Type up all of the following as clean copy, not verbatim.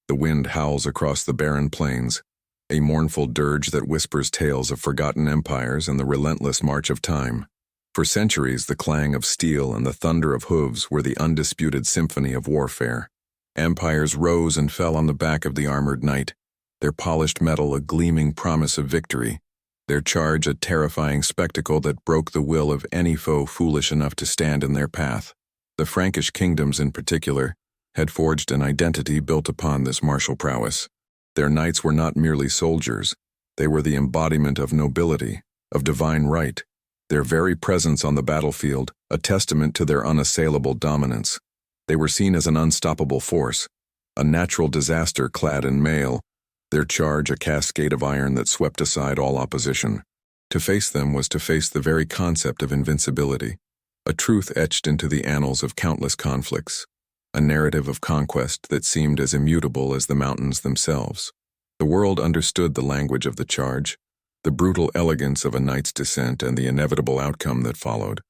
The wind howls across the barren plains, a mournful dirge that whispers tales of forgotten empires and the relentless march of time. For centuries, the clang of steel and the thunder of hooves were the undisputed symphony of warfare. Empires rose and fell on the back of the armored knight, their polished metal a gleaming promise of victory, their charge a terrifying spectacle that broke the will of any foe foolish enough to stand in their path. The Frankish kingdoms in particular had forged an identity built upon this martial prowess. Their knights were not merely soldiers, they were the embodiment of nobility, of divine right, their very presence on the battlefield a testament to their unassailable dominance. They were seen as an unstoppable force, a natural disaster clad in mail, their charge a cascade of iron that swept aside all opposition. To face them was to face the very concept of invincibility, a truth etched into the annals of countless conflicts, a narrative of conquest that seemed as immutable as the mountains themselves. The world understood the language of the charge, the brutal elegance of a knight's descent and the inevitable outcome that followed.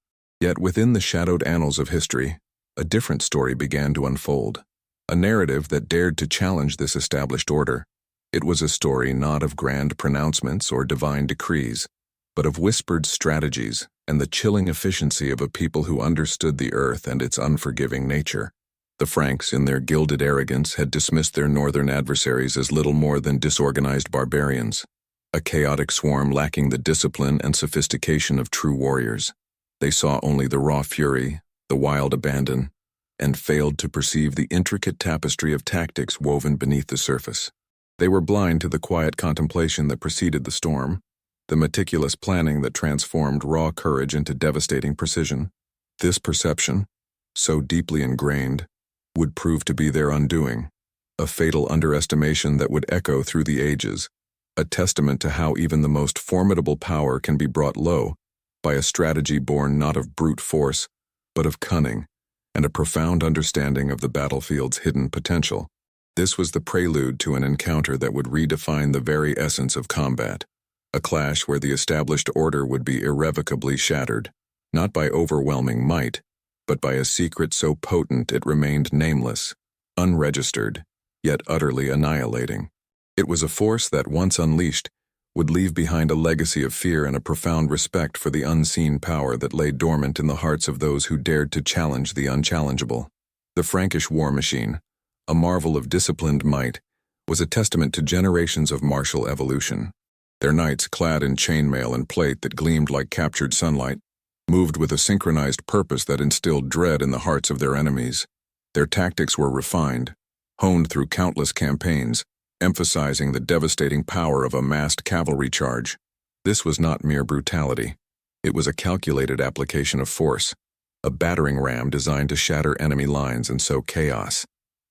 Yet within the shadowed annals of history, a different story began to unfold, a narrative that dared to challenge this established order. It was a story not of grand pronouncements or divine decrees, but of whispered strategies and the chilling efficiency of a people who understood the earth and its unforgiving nature. The Franks, in their gilded arrogance, had dismissed their northern adversaries as little more than disorganized barbarians, a chaotic swarm lacking the discipline and sophistication of true warriors. They saw only the raw fury, the wild abandon, and failed to perceive the intricate tapestry of tactics woven beneath the surface. They were blind to the quiet contemplation that preceded the storm, the meticulous planning that transformed raw courage into devastating precision. This perception, so deeply ingrained, would prove to be their undoing, a fatal underestimation that would echo through the ages, a testament to how even the most formidable power can be brought low by a strategy born not of brute force, but of cunning and a profound understanding of the battlefield's hidden potential. This was the prelude to an encounter that would redefine the very essence of combat, a clash where the established order would be irrevocably shattered, not by overwhelming might, but by a secret so potent it remained nameless, unregistered, yet utterly annihilating. It was a force that, once unleashed, would leave behind a legacy of fear and a profound respect for the unseen power that lay dormant in the hearts of those who dared to challenge the unchallengeable. The Frankish war machine, a marvel of disciplined might, was a testament to generations of martial evolution. Their knights, clad in chainmail and plate that gleamed like captured sunlight, moved with a synchronized purpose that instilled dread in the hearts of their enemies. Their tactics were refined, honed through countless campaigns, emphasizing the devastating power of a massed cavalry charge. This was not mere brutality. It was a calculated application of force, a battering ram designed to shatter enemy lines and sow chaos.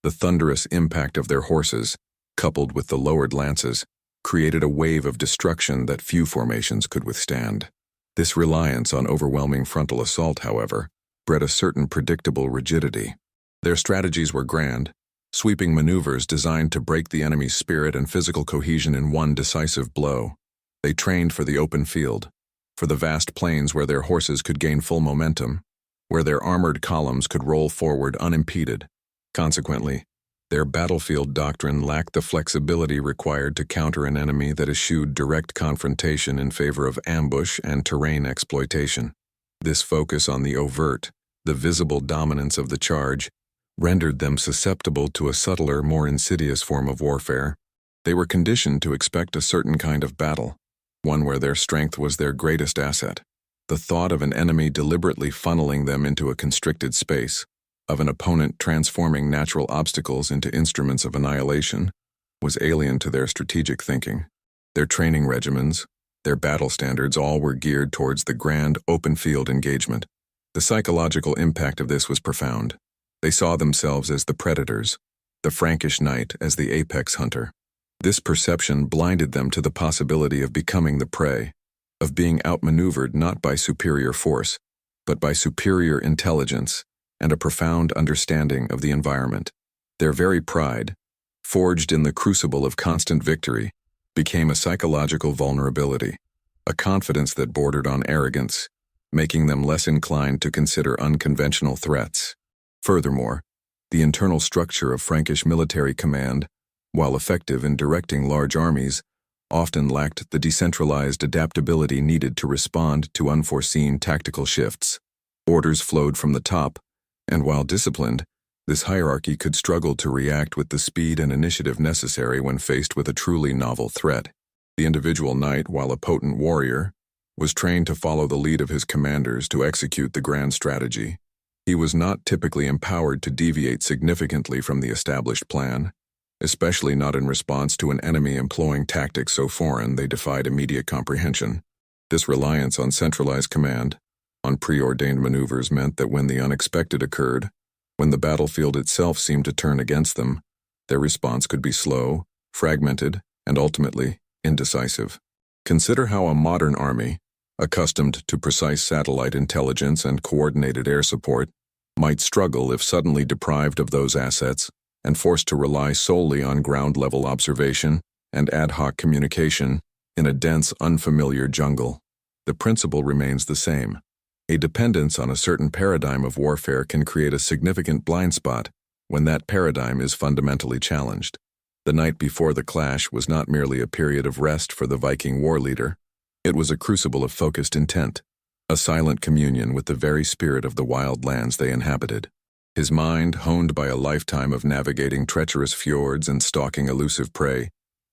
The thunderous impact of their horses, coupled with the lowered lances, created a wave of destruction that few formations could withstand. This reliance on overwhelming frontal assault, however, bred a certain predictable rigidity. Their strategies were grand, sweeping maneuvers designed to break the enemy's spirit and physical cohesion in one decisive blow. They trained for the open field, for the vast plains where their horses could gain full momentum, where their armored columns could roll forward unimpeded. Consequently, their battlefield doctrine lacked the flexibility required to counter an enemy that eschewed direct confrontation in favor of ambush and terrain exploitation. This focus on the overt, the visible dominance of the charge, rendered them susceptible to a subtler, more insidious form of warfare. They were conditioned to expect a certain kind of battle, one where their strength was their greatest asset. The thought of an enemy deliberately funneling them into a constricted space, of an opponent transforming natural obstacles into instruments of annihilation, was alien to their strategic thinking. Their training regimens, their battle standards all were geared towards the grand, open-field engagement. The psychological impact of this was profound. They saw themselves as the predators, the Frankish knight as the apex hunter. This perception blinded them to the possibility of becoming the prey, of being outmaneuvered not by superior force, but by superior intelligence and a profound understanding of the environment. Their very pride, forged in the crucible of constant victory, became a psychological vulnerability, a confidence that bordered on arrogance, making them less inclined to consider unconventional threats. Furthermore, the internal structure of Frankish military command while effective in directing large armies, often lacked the decentralized adaptability needed to respond to unforeseen tactical shifts. Orders flowed from the top, and while disciplined, this hierarchy could struggle to react with the speed and initiative necessary when faced with a truly novel threat. The individual knight, while a potent warrior, was trained to follow the lead of his commanders to execute the grand strategy. He was not typically empowered to deviate significantly from the established plan, especially not in response to an enemy employing tactics so foreign they defied immediate comprehension. This reliance on centralized command, on preordained maneuvers, meant that when the unexpected occurred, when the battlefield itself seemed to turn against them, their response could be slow, fragmented, and ultimately indecisive. Consider how a modern army, accustomed to precise satellite intelligence and coordinated air support, might struggle if suddenly deprived of those assets and forced to rely solely on ground-level observation and ad hoc communication in a dense, unfamiliar jungle. The principle remains the same. A dependence on a certain paradigm of warfare can create a significant blind spot when that paradigm is fundamentally challenged. The night before the clash was not merely a period of rest for the Viking war leader. It was a crucible of focused intent, a silent communion with the very spirit of the wild lands they inhabited. His mind, honed by a lifetime of navigating treacherous fjords and stalking elusive prey,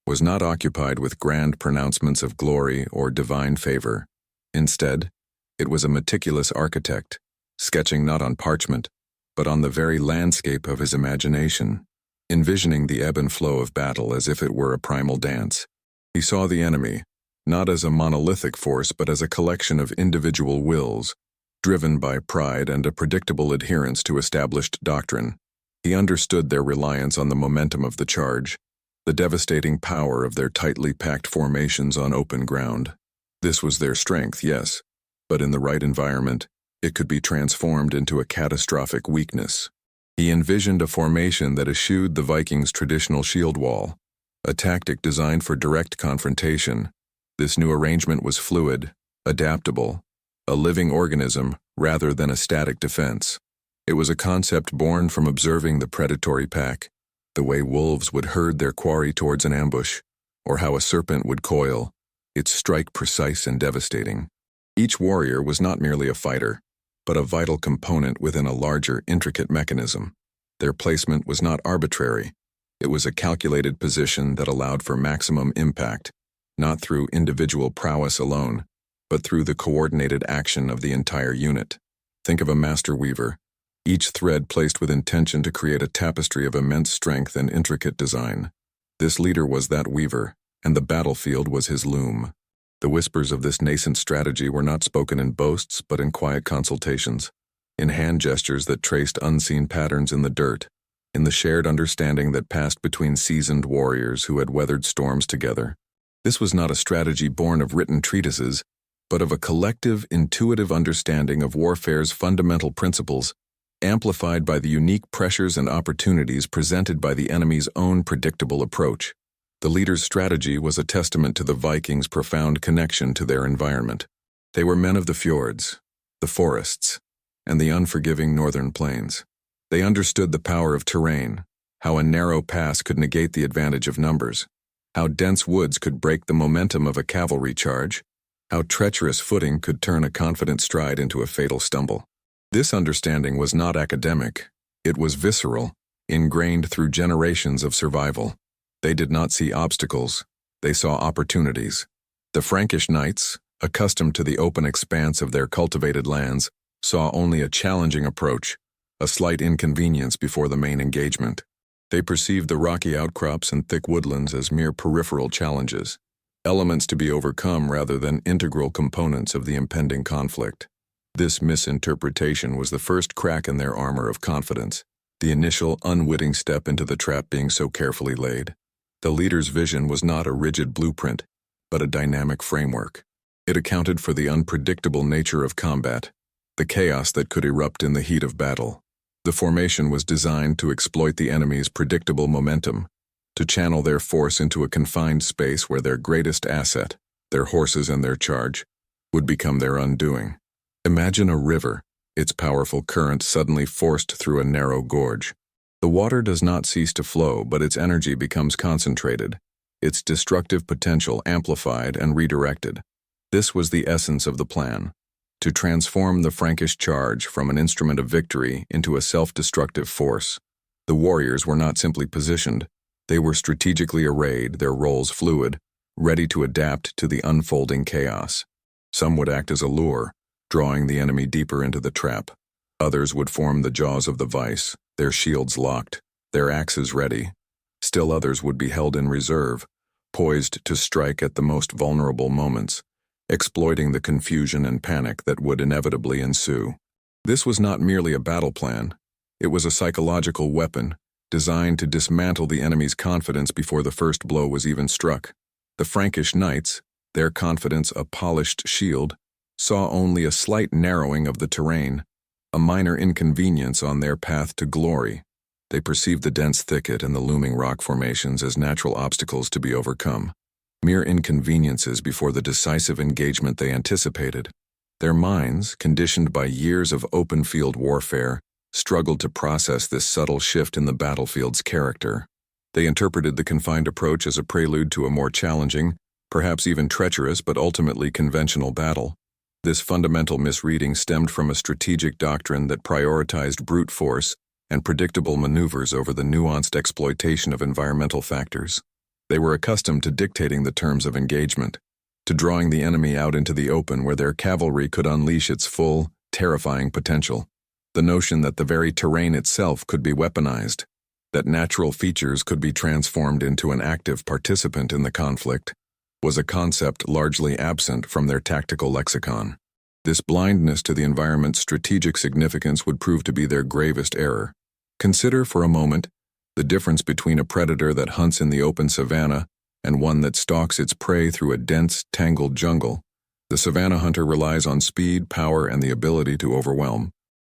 was not occupied with grand pronouncements of glory or divine favor. Instead, it was a meticulous architect, sketching not on parchment, but on the very landscape of his imagination, envisioning the ebb and flow of battle as if it were a primal dance. He saw the enemy, not as a monolithic force but as a collection of individual wills, driven by pride and a predictable adherence to established doctrine. He understood their reliance on the momentum of the charge, the devastating power of their tightly packed formations on open ground. This was their strength, yes, but in the right environment, it could be transformed into a catastrophic weakness. He envisioned a formation that eschewed the Vikings' traditional shield wall, a tactic designed for direct confrontation. This new arrangement was fluid, adaptable, a living organism rather than a static defense. It was a concept born from observing the predatory pack, the way wolves would herd their quarry towards an ambush, or how a serpent would coil, its strike precise and devastating. Each warrior was not merely a fighter, but a vital component within a larger, intricate mechanism. Their placement was not arbitrary. It was a calculated position that allowed for maximum impact, not through individual prowess alone, but through the coordinated action of the entire unit. Think of a master weaver, each thread placed with intention to create a tapestry of immense strength and intricate design. This leader was that weaver, and the battlefield was his loom. The whispers of this nascent strategy were not spoken in boasts but in quiet consultations, in hand gestures that traced unseen patterns in the dirt, in the shared understanding that passed between seasoned warriors who had weathered storms together. This was not a strategy born of written treatises, but of a collective, intuitive understanding of warfare's fundamental principles, amplified by the unique pressures and opportunities presented by the enemy's own predictable approach. The leader's strategy was a testament to the Vikings' profound connection to their environment. They were men of the fjords, the forests, and the unforgiving northern plains. They understood the power of terrain, how a narrow pass could negate the advantage of numbers, how dense woods could break the momentum of a cavalry charge, how treacherous footing could turn a confident stride into a fatal stumble. This understanding was not academic, it was visceral, ingrained through generations of survival. They did not see obstacles, they saw opportunities. The Frankish knights, accustomed to the open expanse of their cultivated lands, saw only a challenging approach, a slight inconvenience before the main engagement. They perceived the rocky outcrops and thick woodlands as mere peripheral challenges, elements to be overcome rather than integral components of the impending conflict. This misinterpretation was the first crack in their armor of confidence, the initial unwitting step into the trap being so carefully laid. The leader's vision was not a rigid blueprint, but a dynamic framework. It accounted for the unpredictable nature of combat, the chaos that could erupt in the heat of battle. The formation was designed to exploit the enemy's predictable momentum, to channel their force into a confined space where their greatest asset, their horses and their charge, would become their undoing. Imagine a river, its powerful current suddenly forced through a narrow gorge. The water does not cease to flow, but its energy becomes concentrated, its destructive potential amplified and redirected. This was the essence of the plan: to transform the Frankish charge from an instrument of victory into a self-destructive force. The warriors were not simply positioned, they were strategically arrayed, their roles fluid, ready to adapt to the unfolding chaos. Some would act as a lure, drawing the enemy deeper into the trap. Others would form the jaws of the vice, their shields locked, their axes ready. Still others would be held in reserve, poised to strike at the most vulnerable moments, exploiting the confusion and panic that would inevitably ensue. This was not merely a battle plan. It was a psychological weapon, designed to dismantle the enemy's confidence before the first blow was even struck. The Frankish knights, their confidence a polished shield, saw only a slight narrowing of the terrain, a minor inconvenience on their path to glory. They perceived the dense thicket and the looming rock formations as natural obstacles to be overcome, mere inconveniences before the decisive engagement they anticipated. Their minds, conditioned by years of open-field warfare, struggled to process this subtle shift in the battlefield's character. They interpreted the confined approach as a prelude to a more challenging, perhaps even treacherous but ultimately conventional battle. This fundamental misreading stemmed from a strategic doctrine that prioritized brute force and predictable maneuvers over the nuanced exploitation of environmental factors. They were accustomed to dictating the terms of engagement, to drawing the enemy out into the open where their cavalry could unleash its full, terrifying potential. The notion that the very terrain itself could be weaponized, that natural features could be transformed into an active participant in the conflict, was a concept largely absent from their tactical lexicon. This blindness to the environment's strategic significance would prove to be their gravest error. Consider for a moment the difference between a predator that hunts in the open savanna and one that stalks its prey through a dense, tangled jungle. The savanna hunter relies on speed, power, and the ability to overwhelm.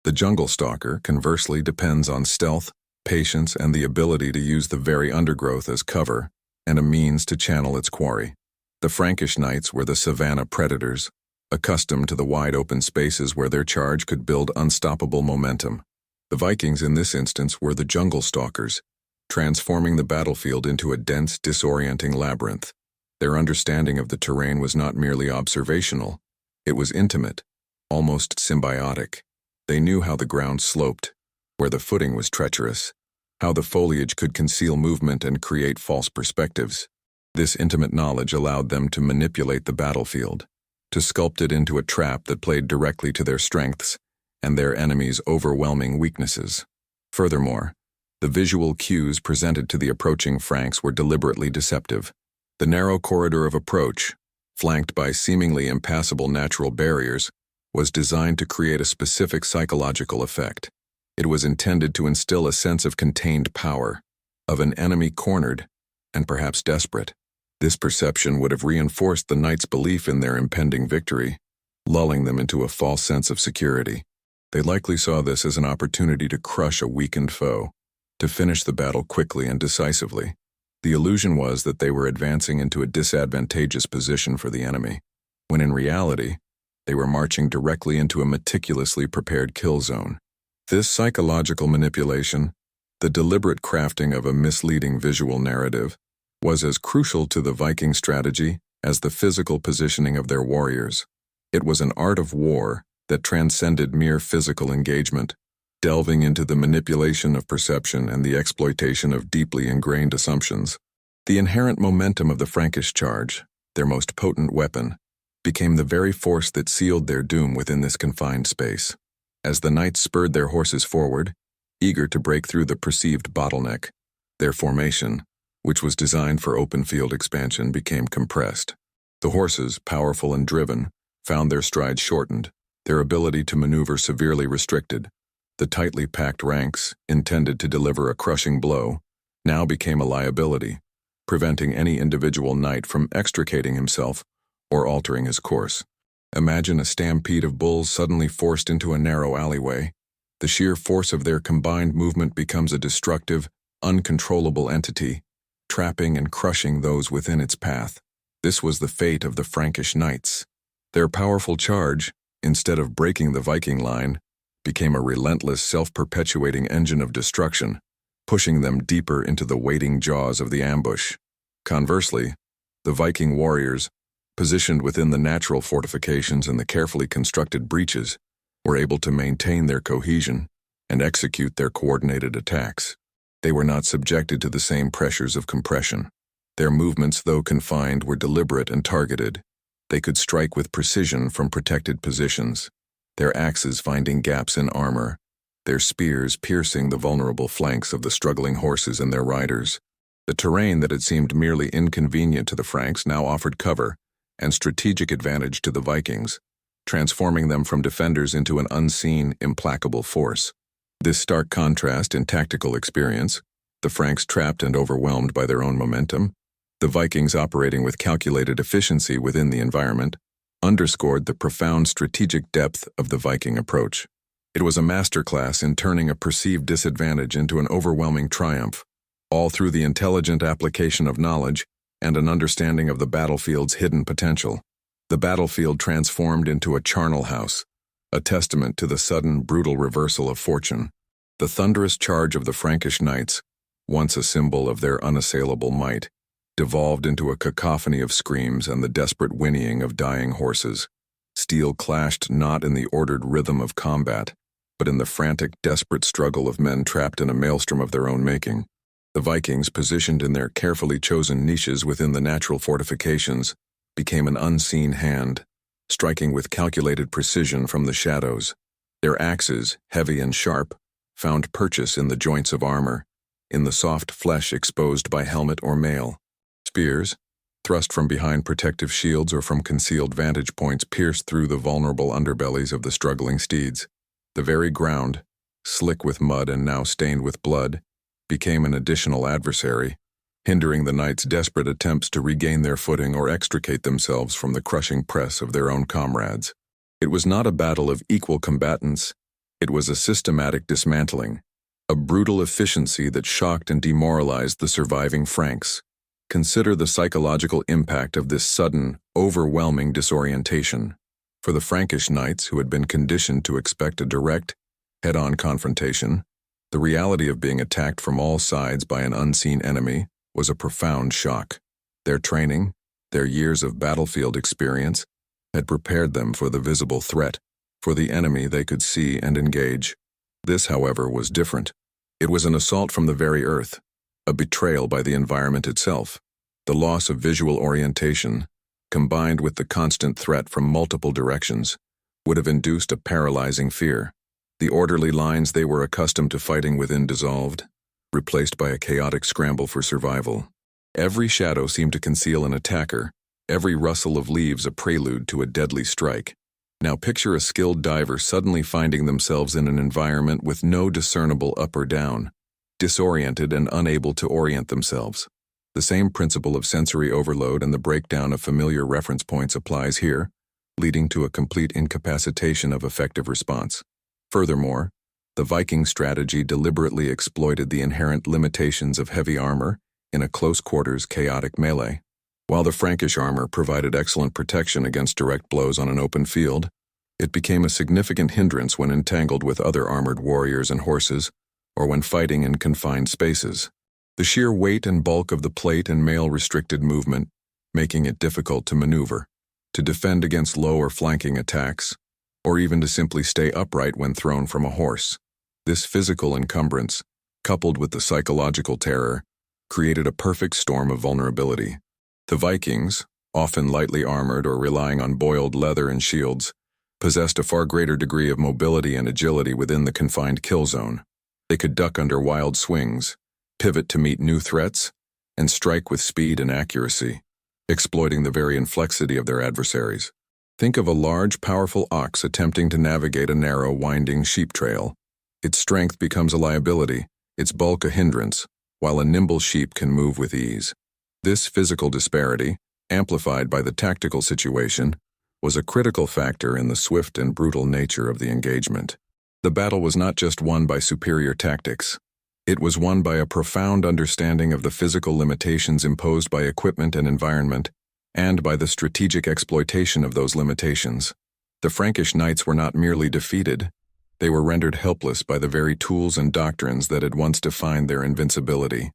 The jungle stalker, conversely, depends on stealth, patience, and the ability to use the very undergrowth as cover and a means to channel its quarry. The Frankish knights were the savanna predators, accustomed to the wide open spaces where their charge could build unstoppable momentum. The Vikings in this instance were the jungle stalkers, transforming the battlefield into a dense, disorienting labyrinth. Their understanding of the terrain was not merely observational, it was intimate, almost symbiotic. They knew how the ground sloped, where the footing was treacherous, how the foliage could conceal movement and create false perspectives. This intimate knowledge allowed them to manipulate the battlefield, to sculpt it into a trap that played directly to their strengths and their enemies' overwhelming weaknesses. Furthermore, the visual cues presented to the approaching Franks were deliberately deceptive. The narrow corridor of approach, flanked by seemingly impassable natural barriers, was designed to create a specific psychological effect. It was intended to instill a sense of contained power, of an enemy cornered and perhaps desperate. This perception would have reinforced the knights' belief in their impending victory, lulling them into a false sense of security. They likely saw this as an opportunity to crush a weakened foe, to finish the battle quickly and decisively. The illusion was that they were advancing into a disadvantageous position for the enemy, when in reality, they were marching directly into a meticulously prepared kill zone. This psychological manipulation, the deliberate crafting of a misleading visual narrative, was as crucial to the Viking strategy as the physical positioning of their warriors. It was an art of war that transcended mere physical engagement, delving into the manipulation of perception and the exploitation of deeply ingrained assumptions. The inherent momentum of the Frankish charge, their most potent weapon, became the very force that sealed their doom within this confined space. As the knights spurred their horses forward, eager to break through the perceived bottleneck, their formation, which was designed for open field expansion, became compressed. The horses, powerful and driven, found their strides shortened, their ability to maneuver severely restricted. The tightly packed ranks, intended to deliver a crushing blow, now became a liability, preventing any individual knight from extricating himself or altering his course. Imagine a stampede of bulls suddenly forced into a narrow alleyway. The sheer force of their combined movement becomes a destructive, uncontrollable entity, trapping and crushing those within its path. This was the fate of the Frankish knights. Their powerful charge, instead of breaking the Viking line, became a relentless, self-perpetuating engine of destruction. pushing them deeper into the waiting jaws of the ambush. Conversely, the Viking warriors, positioned within the natural fortifications and the carefully constructed breaches, were able to maintain their cohesion and execute their coordinated attacks. They were not subjected to the same pressures of compression. Their movements, though confined, were deliberate and targeted. They could strike with precision from protected positions, their axes finding gaps in armor, their spears piercing the vulnerable flanks of the struggling horses and their riders. The terrain that had seemed merely inconvenient to the Franks now offered cover and strategic advantage to the Vikings, transforming them from defenders into an unseen, implacable force. This stark contrast in tactical experience, the Franks trapped and overwhelmed by their own momentum, the Vikings operating with calculated efficiency within the environment, underscored the profound strategic depth of the Viking approach. It was a masterclass in turning a perceived disadvantage into an overwhelming triumph, all through the intelligent application of knowledge and an understanding of the battlefield's hidden potential. The battlefield transformed into a charnel house, a testament to the sudden, brutal reversal of fortune. The thunderous charge of the Frankish knights, once a symbol of their unassailable might, devolved into a cacophony of screams and the desperate whinnying of dying horses. Steel clashed not in the ordered rhythm of combat, but in the frantic, desperate struggle of men trapped in a maelstrom of their own making. The Vikings, positioned in their carefully chosen niches within the natural fortifications, became an unseen hand, striking with calculated precision from the shadows. Their axes, heavy and sharp, found purchase in the joints of armor, in the soft flesh exposed by helmet or mail. Spears, thrust from behind protective shields or from concealed vantage points, pierced through the vulnerable underbellies of the struggling steeds. The very ground, slick with mud and now stained with blood, became an additional adversary, hindering the knights' desperate attempts to regain their footing or extricate themselves from the crushing press of their own comrades. It was not a battle of equal combatants. It was a systematic dismantling, a brutal efficiency that shocked and demoralized the surviving Franks. Consider the psychological impact of this sudden, overwhelming disorientation. For the Frankish knights, who had been conditioned to expect a direct, head-on confrontation, the reality of being attacked from all sides by an unseen enemy was a profound shock. Their training, their years of battlefield experience, had prepared them for the visible threat, for the enemy they could see and engage. This, however, was different. It was an assault from the very earth, a betrayal by the environment itself. The loss of visual orientation, combined with the constant threat from multiple directions, would have induced a paralyzing fear. The orderly lines they were accustomed to fighting within dissolved, replaced by a chaotic scramble for survival. Every shadow seemed to conceal an attacker, every rustle of leaves a prelude to a deadly strike. Now picture a skilled diver suddenly finding themselves in an environment with no discernible up or down, disoriented and unable to orient themselves. The same principle of sensory overload and the breakdown of familiar reference points applies here, leading to a complete incapacitation of effective response. Furthermore, the Viking strategy deliberately exploited the inherent limitations of heavy armor in a close-quarters, chaotic melee. While the Frankish armor provided excellent protection against direct blows on an open field, it became a significant hindrance when entangled with other armored warriors and horses, or when fighting in confined spaces. The sheer weight and bulk of the plate and mail restricted movement, making it difficult to maneuver, to defend against low or flanking attacks, or even to simply stay upright when thrown from a horse. This physical encumbrance, coupled with the psychological terror, created a perfect storm of vulnerability. The Vikings, often lightly armored or relying on boiled leather and shields, possessed a far greater degree of mobility and agility within the confined kill zone. They could duck under wild swings, pivot to meet new threats, and strike with speed and accuracy, exploiting the very inflexity of their adversaries. Think of a large, powerful ox attempting to navigate a narrow, winding sheep trail. Its strength becomes a liability, its bulk a hindrance, while a nimble sheep can move with ease. This physical disparity, amplified by the tactical situation, was a critical factor in the swift and brutal nature of the engagement. The battle was not just won by superior tactics. It was won by a profound understanding of the physical limitations imposed by equipment and environment, and by the strategic exploitation of those limitations. The Frankish knights were not merely defeated, They were rendered helpless by the very tools and doctrines that had once defined their invincibility.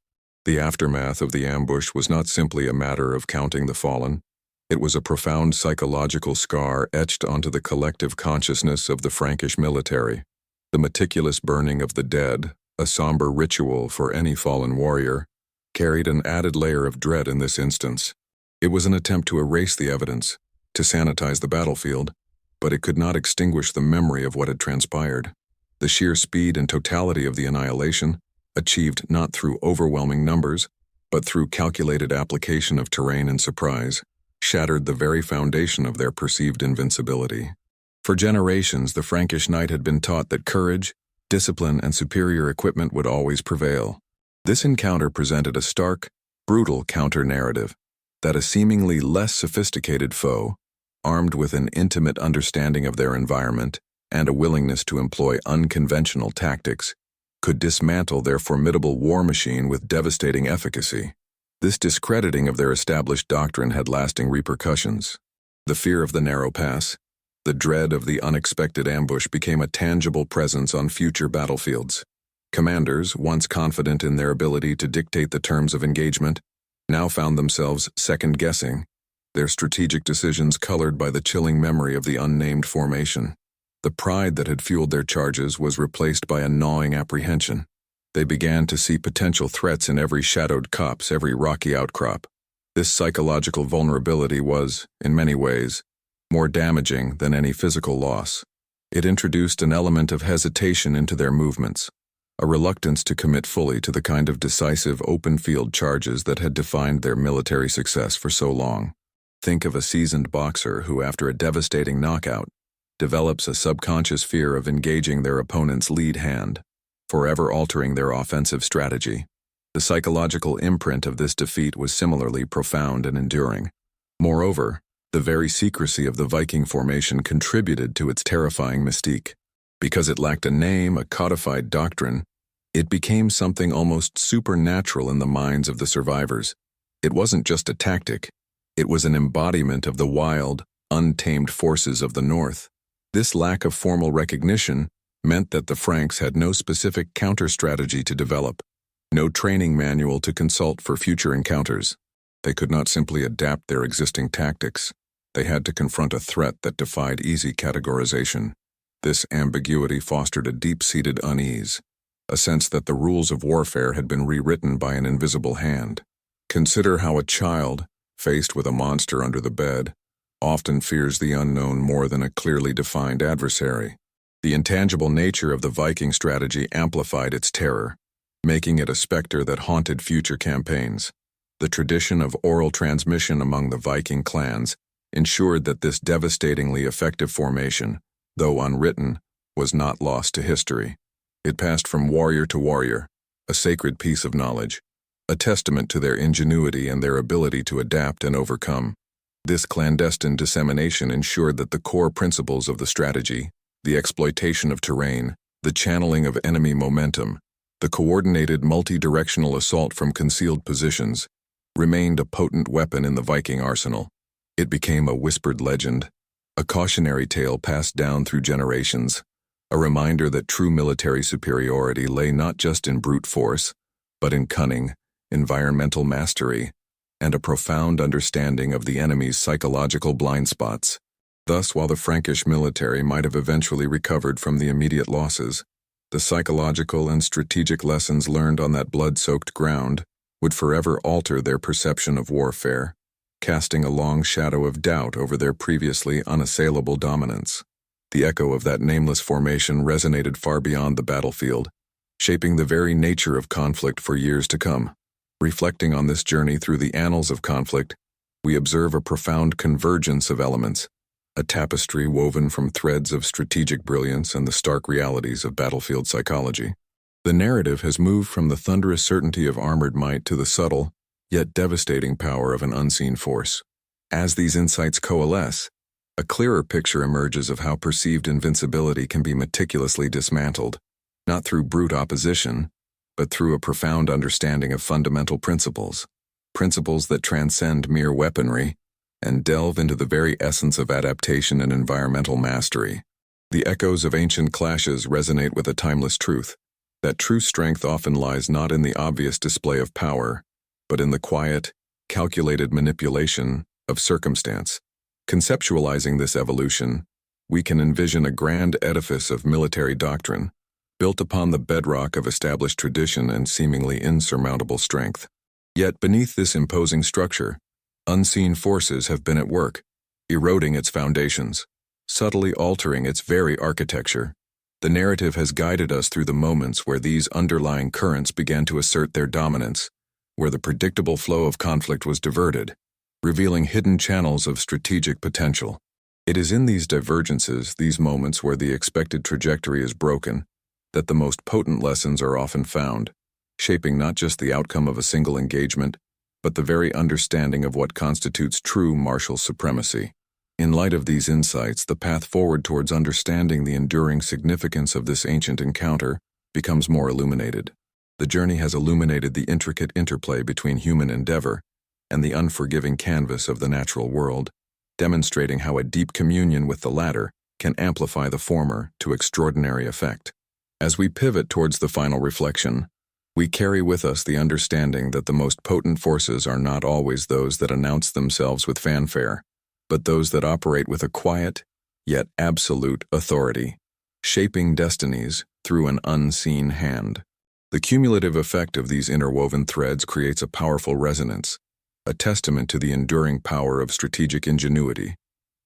The aftermath of the ambush was not simply a matter of counting the fallen. It was a profound psychological scar etched onto the collective consciousness of the Frankish military. The meticulous burning of the dead, a somber ritual for any fallen warrior, carried an added layer of dread in this instance. It was an attempt to erase the evidence, to sanitize the battlefield, but it could not extinguish the memory of what had transpired. The sheer speed and totality of the annihilation, achieved not through overwhelming numbers, but through calculated application of terrain and surprise, shattered the very foundation of their perceived invincibility. For generations, the Frankish knight had been taught that courage, discipline, and superior equipment would always prevail. This encounter presented a stark, brutal counter-narrative, that a seemingly less sophisticated foe, armed with an intimate understanding of their environment and a willingness to employ unconventional tactics, could dismantle their formidable war machine with devastating efficacy. This discrediting of their established doctrine had lasting repercussions. The fear of the narrow pass, the dread of the unexpected ambush became a tangible presence on future battlefields. Commanders, once confident in their ability to dictate the terms of engagement, now found themselves second-guessing, their strategic decisions colored by the chilling memory of the unnamed formation. The pride that had fueled their charges was replaced by a gnawing apprehension. They began to see potential threats in every shadowed copse, every rocky outcrop. This psychological vulnerability was, in many ways, more damaging than any physical loss. It introduced an element of hesitation into their movements, a reluctance to commit fully to the kind of decisive open-field charges that had defined their military success for so long. Think of a seasoned boxer who, after a devastating knockout, develops a subconscious fear of engaging their opponent's lead hand, forever altering their offensive strategy. The psychological imprint of this defeat was similarly profound and enduring. Moreover, the very secrecy of the Viking formation contributed to its terrifying mystique. Because it lacked a name, a codified doctrine, it became something almost supernatural in the minds of the survivors. It wasn't just a tactic, it was an embodiment of the wild, untamed forces of the North. This lack of formal recognition meant that the Franks had no specific counter-strategy to develop, no training manual to consult for future encounters. They could not simply adapt their existing tactics. They had to confront a threat that defied easy categorization. This ambiguity fostered a deep-seated unease, a sense that the rules of warfare had been rewritten by an invisible hand. Consider how a child, faced with a monster under the bed, often fears the unknown more than a clearly defined adversary. The intangible nature of the Viking strategy amplified its terror, making it a specter that haunted future campaigns. The tradition of oral transmission among the Viking clans ensured that this devastatingly effective formation, though unwritten, was not lost to history. It passed from warrior to warrior, a sacred piece of knowledge, a testament to their ingenuity and their ability to adapt and overcome. This clandestine dissemination ensured that the core principles of the strategy, the exploitation of terrain, the channeling of enemy momentum, the coordinated multi-directional assault from concealed positions, remained a potent weapon in the Viking arsenal. It became a whispered legend, a cautionary tale passed down through generations, a reminder that true military superiority lay not just in brute force, but in cunning, environmental mastery, and a profound understanding of the enemy's psychological blind spots. Thus, while the Frankish military might have eventually recovered from the immediate losses, the psychological and strategic lessons learned on that blood-soaked ground would forever alter their perception of warfare, casting a long shadow of doubt over their previously unassailable dominance. The echo of that nameless formation resonated far beyond the battlefield, shaping the very nature of conflict for years to come. Reflecting on this journey through the annals of conflict, we observe a profound convergence of elements, a tapestry woven from threads of strategic brilliance and the stark realities of battlefield psychology. The narrative has moved from the thunderous certainty of armored might to the subtle, yet devastating power of an unseen force. As these insights coalesce, a clearer picture emerges of how perceived invincibility can be meticulously dismantled, not through brute opposition, but through a profound understanding of fundamental principles that transcend mere weaponry and delve into the very essence of adaptation and environmental mastery. The echoes of ancient clashes resonate with a timeless truth, that true strength often lies not in the obvious display of power, but in the quiet, calculated manipulation of circumstance. Conceptualizing this evolution, we can envision a grand edifice of military doctrine, built upon the bedrock of established tradition and seemingly insurmountable strength. Yet beneath this imposing structure, unseen forces have been at work, eroding its foundations, subtly altering its very architecture. The narrative has guided us through the moments where these underlying currents began to assert their dominance, where the predictable flow of conflict was diverted, revealing hidden channels of strategic potential. It is in these divergences, these moments where the expected trajectory is broken, that the most potent lessons are often found, shaping not just the outcome of a single engagement, but the very understanding of what constitutes true martial supremacy. In light of these insights, the path forward towards understanding the enduring significance of this ancient encounter becomes more illuminated. The journey has illuminated the intricate interplay between human endeavor and the unforgiving canvas of the natural world, demonstrating how a deep communion with the latter can amplify the former to extraordinary effect. As we pivot towards the final reflection, we carry with us the understanding that the most potent forces are not always those that announce themselves with fanfare, but those that operate with a quiet, yet absolute authority, shaping destinies through an unseen hand. The cumulative effect of these interwoven threads creates a powerful resonance, a testament to the enduring power of strategic ingenuity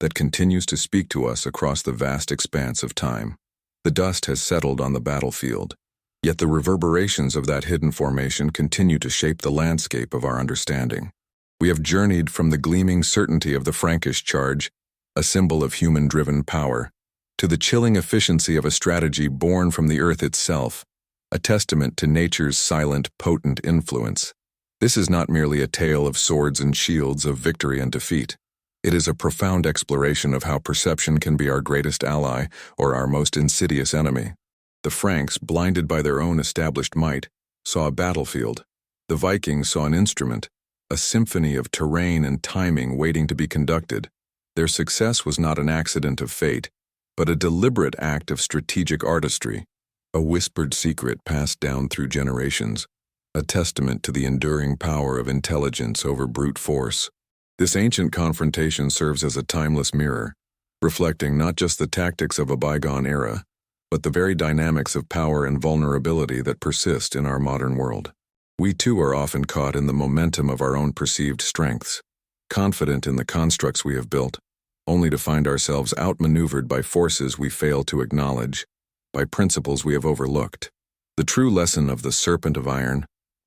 that continues to speak to us across the vast expanse of time. The dust has settled on the battlefield, yet the reverberations of that hidden formation continue to shape the landscape of our understanding. We have journeyed from the gleaming certainty of the Frankish charge, a symbol of human-driven power, to the chilling efficiency of a strategy born from the earth itself, a testament to nature's silent, potent influence. This is not merely a tale of swords and shields, of victory and defeat. It is a profound exploration of how perception can be our greatest ally or our most insidious enemy. The Franks, blinded by their own established might, saw a battlefield. The Vikings saw an instrument, a symphony of terrain and timing waiting to be conducted. Their success was not an accident of fate, but a deliberate act of strategic artistry, a whispered secret passed down through generations, a testament to the enduring power of intelligence over brute force. This ancient confrontation serves as a timeless mirror, reflecting not just the tactics of a bygone era, but the very dynamics of power and vulnerability that persist in our modern world. We too are often caught in the momentum of our own perceived strengths, confident in the constructs we have built, only to find ourselves outmaneuvered by forces we fail to acknowledge, by principles we have overlooked. The true lesson of the Serpent of Iron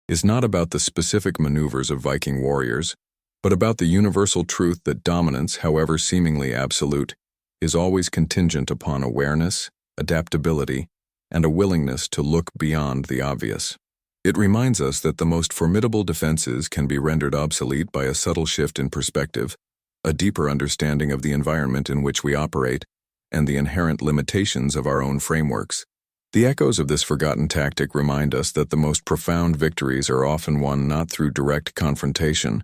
is not about the specific maneuvers of Viking warriors, but about the universal truth that dominance, however seemingly absolute, is always contingent upon awareness, adaptability, and a willingness to look beyond the obvious. It reminds us that the most formidable defenses can be rendered obsolete by a subtle shift in perspective, a deeper understanding of the environment in which we operate, and the inherent limitations of our own frameworks. The echoes of this forgotten tactic remind us that the most profound victories are often won not through direct confrontation,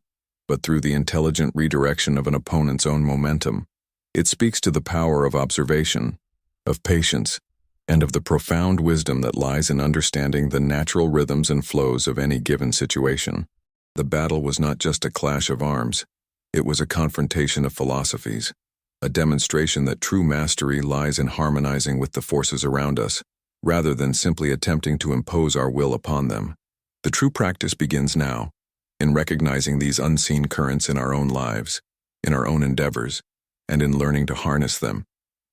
but through the intelligent redirection of an opponent's own momentum. It speaks to the power of observation, of patience, and of the profound wisdom that lies in understanding the natural rhythms and flows of any given situation. The battle was not just a clash of arms, it was a confrontation of philosophies, a demonstration that true mastery lies in harmonizing with the forces around us, rather than simply attempting to impose our will upon them. The true practice begins now, in recognizing these unseen currents in our own lives, in our own endeavors, and in learning to harness them,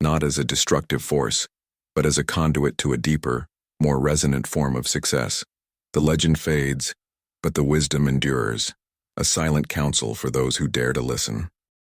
not as a destructive force, but as a conduit to a deeper, more resonant form of success. The legend fades, but the wisdom endures, a silent counsel for those who dare to listen.